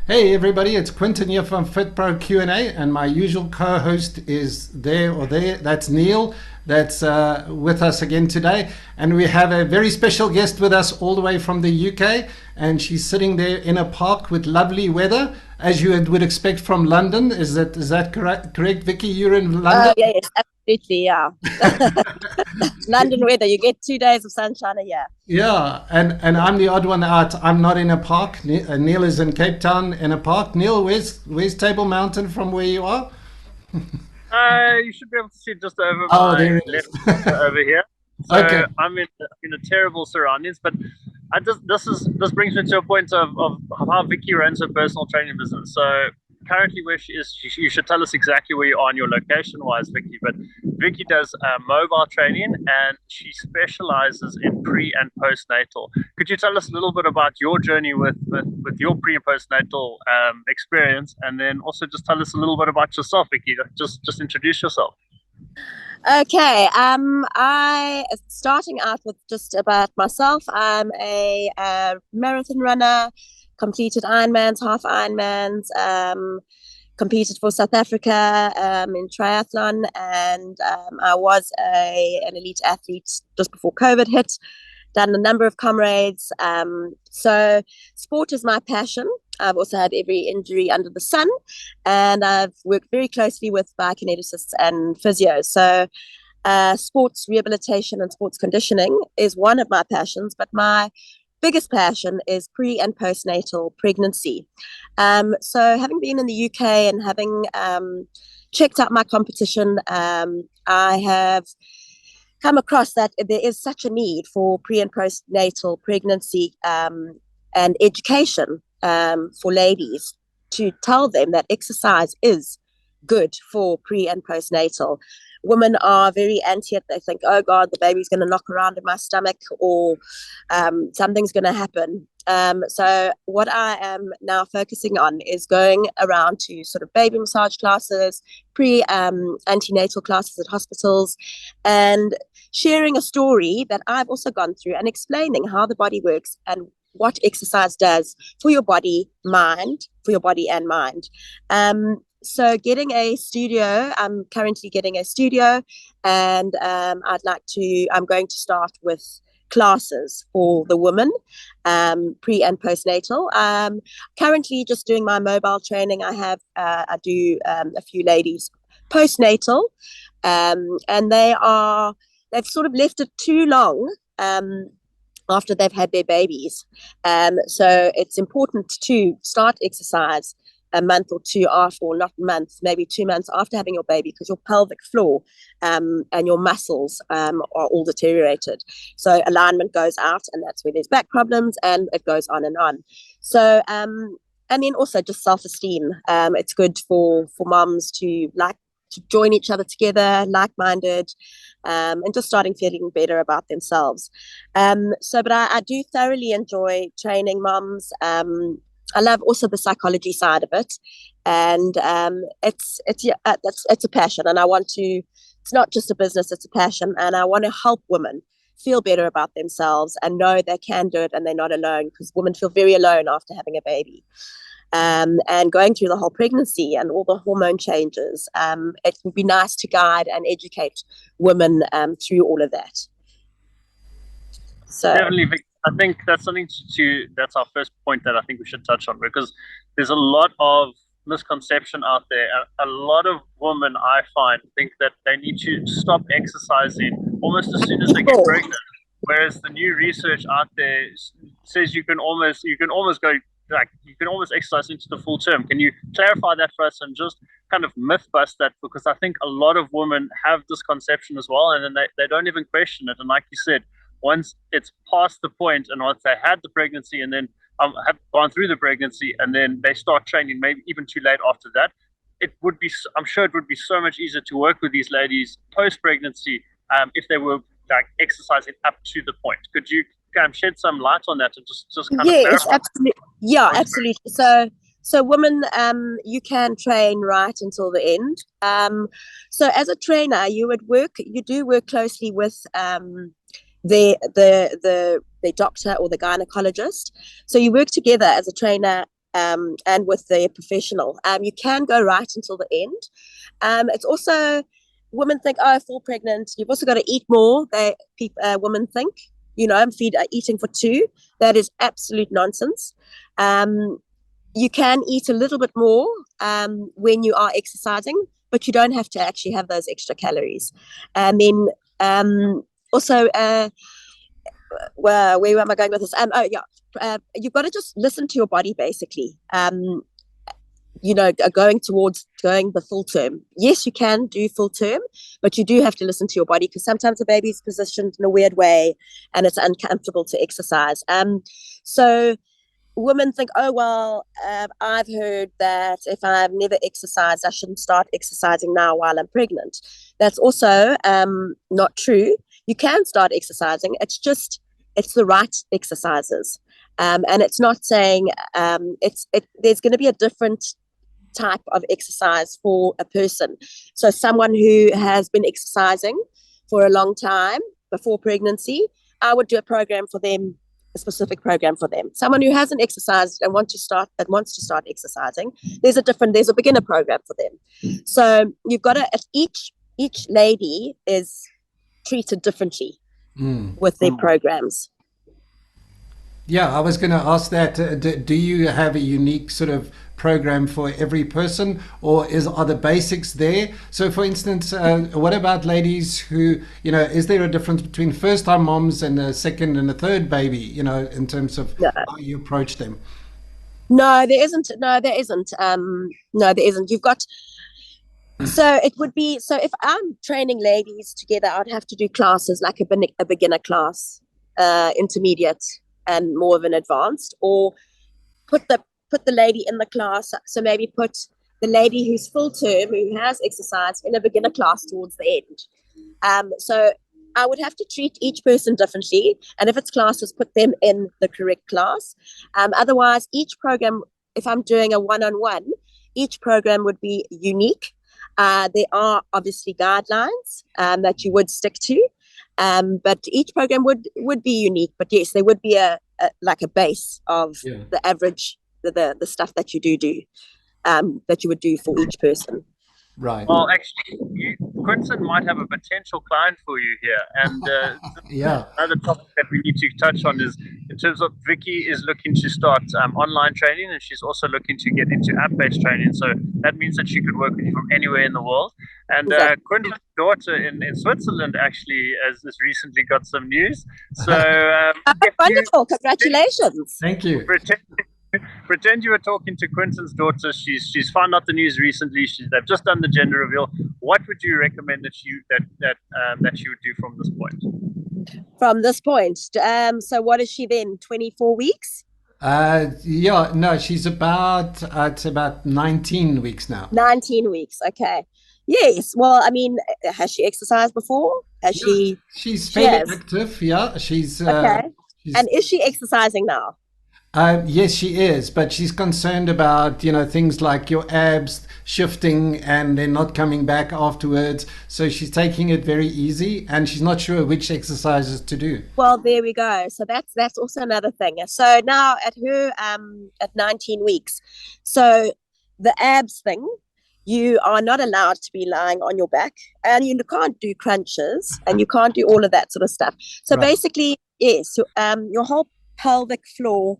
Hey everybody, it's Quentin here from FitPro Q&A, and my usual co-host is there or there. That's Neil. That's with us again today, and we have a very special guest with us all the way from the UK, and she's sitting there in a park with lovely weather, as you would expect from London. Is that correct, Vicky? You're in London. Yes, absolutely, yeah. London weather, you get 2 days of sunshine a year. Yeah, and I'm the odd one out. I'm not in a park. Neil is in Cape Town in a park. Neil, where's Table Mountain from where you are? You should be able to see it just over Oh, my there it is. left shoulder over here. Okay. So I'm in a terrible surroundings, but this brings me to a point of how Vicky runs her personal training business. So currently where she is, you should tell us exactly where you are on your location wise, Vicky. But Vicky does mobile training and she specializes in pre and postnatal. Could you tell us a little bit about your journey with your pre and postnatal experience, and then also just tell us a little bit about yourself, Vicky? Just introduce yourself. Okay, I starting out with just about myself. I'm a marathon runner, completed Ironmans, half Ironmans, competed for South Africa in triathlon, and I was an elite athlete just before COVID hit. Done a number of comrades. So sport is my passion. I've also had every injury under the sun, and I've worked very closely with biokineticists and physios. So sports rehabilitation and sports conditioning is one of my passions, but my biggest passion is pre and postnatal pregnancy. So having been in the UK and having checked out my competition, I have come across that there is such a need for pre and postnatal pregnancy and education for ladies to tell them that exercise is good for pre and postnatal. Women are very anti it. They think, oh God, the baby's going to knock around in my stomach, or something's going to happen. So what I am now focusing on is going around to sort of baby massage classes, antenatal classes at hospitals, and sharing a story that I've also gone through and explaining how the body works and what exercise does for your body, for your body and mind. So getting a studio, I'm currently getting a studio, and I'm going to start with classes for the women, pre and postnatal. Currently just doing my mobile training. I do a few ladies postnatal, and they've sort of left it too long. After they've had their babies. So it's important to start exercise a month or two after, or not months, maybe 2 months after having your baby, because your pelvic floor and your muscles are all deteriorated. So alignment goes out, and that's where there's back problems, and it goes on and on. So, and then also just self-esteem. It's good for moms to join each other together, like-minded, and just starting feeling better about themselves. But I do thoroughly enjoy training moms. I love also the psychology side of it, and it's a passion, and I want to. It's not just a business; it's a passion, and I want to help women feel better about themselves and know they can do it and they're not alone, because women feel very alone after having a baby. And going through the whole pregnancy and all the hormone changes. It would be nice to guide and educate women through all of that. So, Definitely, Vic. I think that's something that's our first point that I think we should touch on, because there's a lot of misconception out there. A lot of women, I find, think that they need to stop exercising almost as soon as they get pregnant. Whereas the new research out there says you can almost go, like, you can almost exercise into the full term. Can you clarify that for us and just kind of myth bust that? Because I think a lot of women have this conception as well, and then they don't even question it. And like you said, once it's past the point, and once they had the pregnancy, and then have gone through the pregnancy, and then they start training, maybe even too late after that, I'm sure it would be so much easier to work with these ladies post pregnancy, if they were like exercising up to the point. Could you kind of shed some light on that and just kind of yes, clarify? absolutely. Yeah, absolutely. So women, you can train right until the end. So as a trainer, you do work closely with the doctor or the gynecologist. So you work together as a trainer and with the professional. You can go right until the end. It's also, women think, oh, I fall pregnant, you've also got to eat more. Women think, I'm eating for two. That is absolute nonsense. You can eat a little bit more when you are exercising, but you don't have to actually have those extra calories. And then also, where am I going with this? You've got to just listen to your body, basically. Going the full term. Yes, you can do full term, but you do have to listen to your body, because sometimes the baby's positioned in a weird way and it's uncomfortable to exercise. So women think, oh, well, I've heard that if I've never exercised, I shouldn't start exercising now while I'm pregnant. That's also not true. You can start exercising. It's the right exercises. And it's not saying there's going to be a different type of exercise for a person. So someone who has been exercising for a long time before pregnancy, I would do a specific program for them. Someone who hasn't exercised and wants to start exercising, there's a beginner program for them. So you've got to, each lady is treated differently with their programs. Yeah, I was going to ask that. Do you have a unique sort of program for every person, or are the basics there? So, for instance, what about ladies who, is there a difference between first-time moms and a second and a third baby, in terms of how you approach them? No, there isn't. No, there isn't. You've got. So it would be. So if I'm training ladies together, I'd have to do classes like a beginner class, intermediate, and more of an advanced, or put the lady in the class. So maybe put the lady who's full term, who has exercise, in a beginner class towards the end. So I would have to treat each person differently, and if it's classes, put them in the correct class. Otherwise, each program, if I'm doing a one-on-one, each program would be unique. There are obviously guidelines that you would stick to. But each program would be unique. But yes, there would be a base of the average, the stuff that you do, that you would do for each person. Right. Well, actually, Quinton might have a potential client for you here. And another topic that we need to touch on is, in terms of, Vicky is looking to start online training, and she's also looking to get into app-based training. So that means that she could work with you from anywhere in the world. And Exactly. Quinton's daughter in Switzerland actually has recently got some news. So wonderful! Congratulations! Thank you. Pretend you were talking to Quinton's daughter. She's found out the news recently. They've just done the gender reveal. What would you recommend that she would do from this point? From this point, so what is she then? 24 weeks? She's about 19 weeks now. 19 weeks. Okay. Yes. Well, I mean, has she exercised before? She's fairly active. Yeah. She's okay. And is she exercising now? Yes, she is, but she's concerned about, things like your abs shifting and then not coming back afterwards. So she's taking it very easy, and she's not sure which exercises to do. Well, there we go. So that's also another thing. So now at her at 19 weeks, so the abs thing, you are not allowed to be lying on your back, and you can't do crunches, and you can't do all of that sort of stuff. So basically, yes, your whole pelvic floor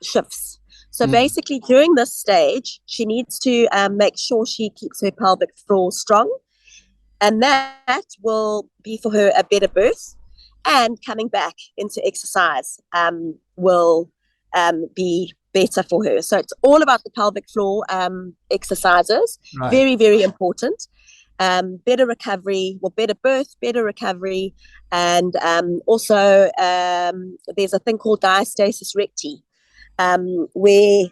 shifts. So basically, during this stage, she needs to make sure she keeps her pelvic floor strong, and that will be for her a better birth, and coming back into exercise will be better for her. So it's all about the pelvic floor exercises. Right. Very, very important. Better recovery, better birth, better recovery, and also there's a thing called diastasis recti, where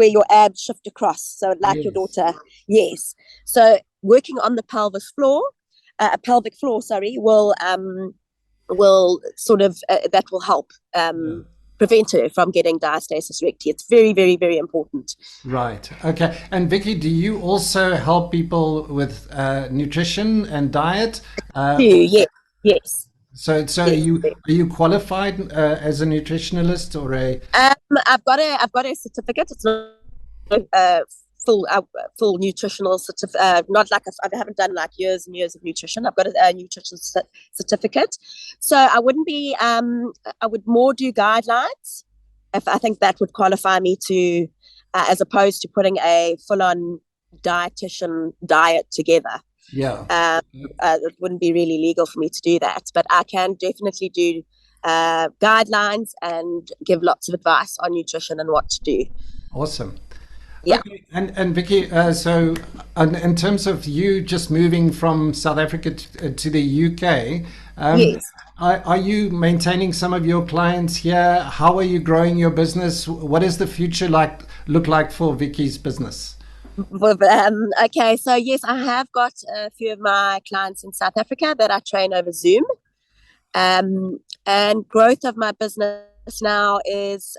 your abs shift across. So like your daughter, yes. So working on the pelvic floor, will sort of that will help prevent her from getting diastasis recti. It's very, very, very important. Right. Okay. And Vicky, do you also help people with nutrition and diet? Yes. So are you qualified as a nutritionist or a? I've got a certificate. It's not full nutritional certificate. Not like I haven't done like years and years of nutrition. I've got a nutrition certificate. So I wouldn't be. I would more do guidelines. If I think that would qualify me to, as opposed to putting a full-on dietitian diet together. Yeah. It wouldn't be really legal for me to do that, but I can definitely do guidelines and give lots of advice on nutrition and what to do. Awesome. Yeah. Okay. And Vicky, so in terms of you just moving from South Africa to the UK, Yes. are you maintaining some of your clients here? How are you growing your business? What does the future look like for Vicky's business? Okay, so yes, I have got a few of my clients in South Africa that I train over Zoom. And growth of my business now is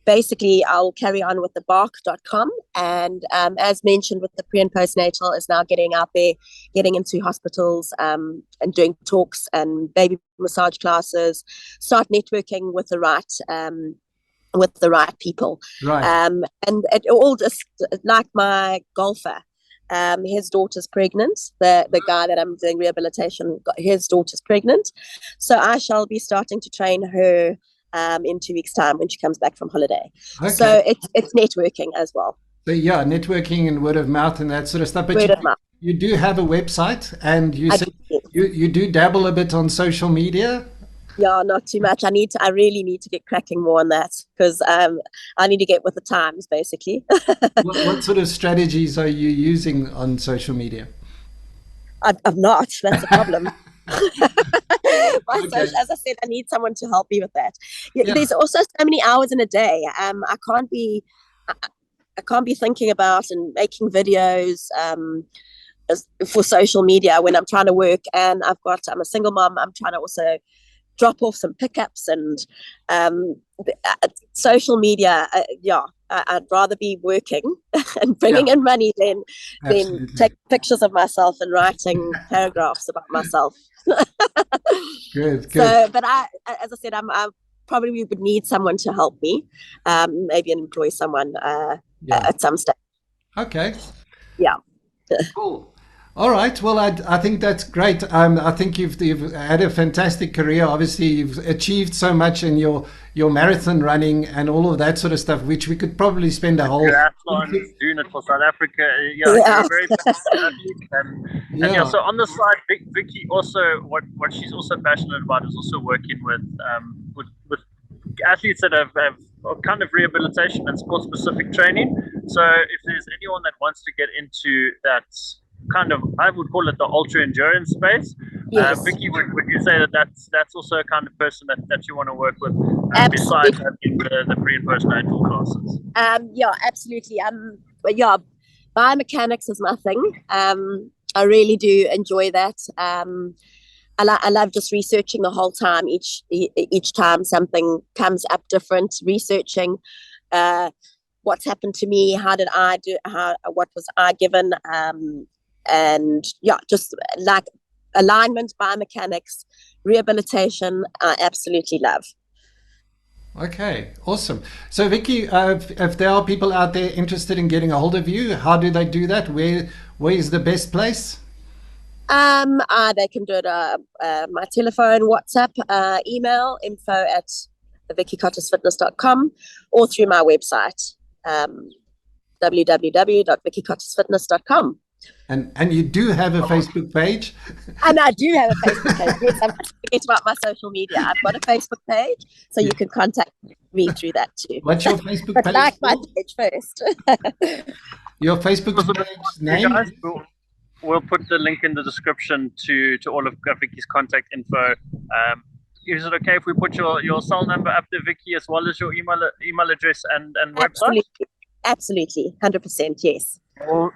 basically I'll carry on with the bark.com, and as mentioned with the pre and postnatal is now getting out there, getting into hospitals and doing talks and baby massage classes, start networking with the right people. Right. And it all just like my golfer. His daughter's pregnant. The guy that I'm doing rehabilitation, his daughter's pregnant. So I shall be starting to train her in 2 weeks' time when she comes back from holiday. Okay. So it's networking as well. So yeah, networking and word of mouth and that sort of stuff. But you do have a website, and you said you do dabble a bit on social media. Yeah, not too much. I really need to get cracking more on that, because I need to get with the times, basically. What sort of strategies are you using on social media? I'm not. That's the problem. Okay. As I said, I need someone to help me with that. Yeah. There's also so many hours in a day. I can't be thinking about and making videos for social media when I'm trying to work, and I'm a single mom. I'm trying to also drop off some pickups and social media. I'd rather be working and bringing in money than take pictures of myself and writing paragraphs about myself. Good. So, but as I said, I probably would need someone to help me, maybe employ someone at some stage. Okay. Yeah. Cool. All right. Well, I think that's great. I think you've had a fantastic career. Obviously, you've achieved so much in your marathon running and all of that sort of stuff, which we could probably spend a whole. Doing it for South Africa. Yeah. You're very passionate. And so on the side, Vicky also what she's also passionate about is also working with athletes that have kind of rehabilitation and sport specific training. So if there's anyone that wants to get into that kind of, I would call it the ultra endurance space. Yes. Vicky, would you say that's also a kind of person that you want to work with besides having the pre and postnatal classes? Yeah, absolutely. Biomechanics is my thing. I really do enjoy that. I love just researching the whole time. Each time something comes up different, researching what's happened to me, how did I do, what was I given, and just like alignment, biomechanics, rehabilitation, I absolutely love. Okay, awesome. So Vicky, if there are people out there interested in getting a hold of you, how do they do that? Where is the best place? They can do it my telephone, WhatsApp, email, info@vickicottersfitness.com, or through my website, www.vickicottersfitness.com. And you do have a Facebook page? And I do have a Facebook page. Yes, I'm forget about my social media. I've got a Facebook page, so you can contact me through that too. What's your Facebook But page? like my page first. Your Facebook page name? Guys, we'll put the link in the description to all of Vicky's contact info. Is it okay if we put your cell number up there, Vicky, as well as your email address and website? Absolutely. 100%, yes.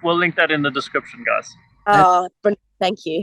We'll link that in the description, guys. Oh, brilliant. Thank you.